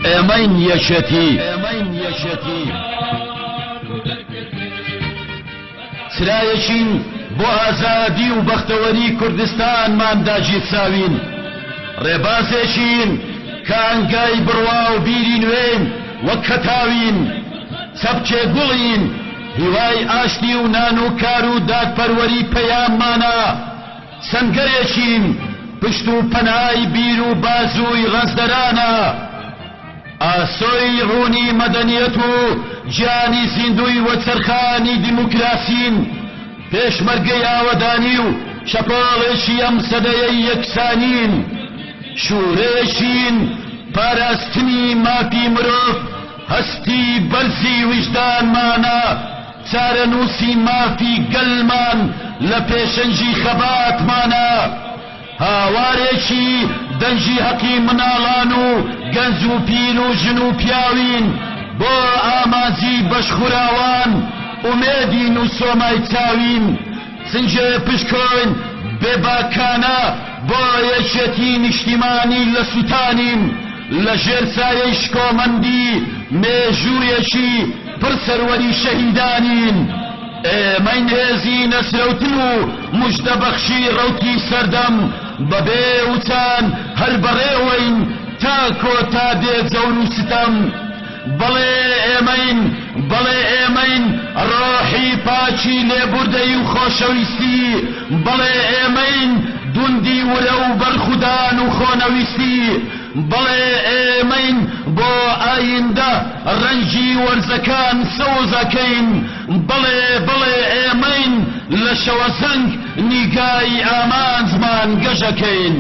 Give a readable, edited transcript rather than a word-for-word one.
ئێمەین یەکێتی سرایەکین بۆ ئازادی و بەختەوەری کوردستانمان داگیر چاوین ڕێبازێکین کە ئەنگای بڕوا و بیری نوێن وەک کەتاوین چەپکێ گوڵین هیوای ئاشتی و نان و کار و دادپەروەری پەیاممانە سەنگەرێکین پشت و پەنای بیر و بازووی ڕەنزدەرانە ئاسۆی ڕوونی مەدەنیەت و گیانی زیندوی وەچەرخانی دیموکراسین پێشمەرگەی ئاوەدانی و شەپۆڵێکی ئەم سەدەیەی یەکسانین شوورێشین پاراستنی مافی مرۆڤ هەستی بەرزی وجدانمانە چارەنووسی مافی گەلمان لە پێشەنجی خەباتمانە هاوارێکی دەنجی حەقی مناڵان و گەنج و پیل و ژن و پیاوین بۆ ئامانجی بەشخوراوان ئومێدین و سۆمای چاوین سنجێ پشکۆین بێباکانە بۆ یەکێتی نیشتیمانی لە سوتانین لە ژێر سایەی شکۆمەندی مێژوویەکی پڕ سەروەری شەهیدانین ئێمەین هێزی نەسرەوتن و موژدەبەخشی ڕەوتی سەردەم بەبێ وچان هەر بەڕێوەین تا کۆتا دێ جەور و ستەم بەڵێ ئێمەین ڕۆحی پاچی لێبوردەی و خۆشەویستی بەڵێ ئێمەین دوندی ورە و بەرخودان و خۆنەویستی بەڵێ ئێمەین بۆ ئایندە ڕەنجی وەرزەکان سەوزەکەین بەڵێ ئێمەین لە شەوەزەنگ نیگای ئامانجمان گەژەکەین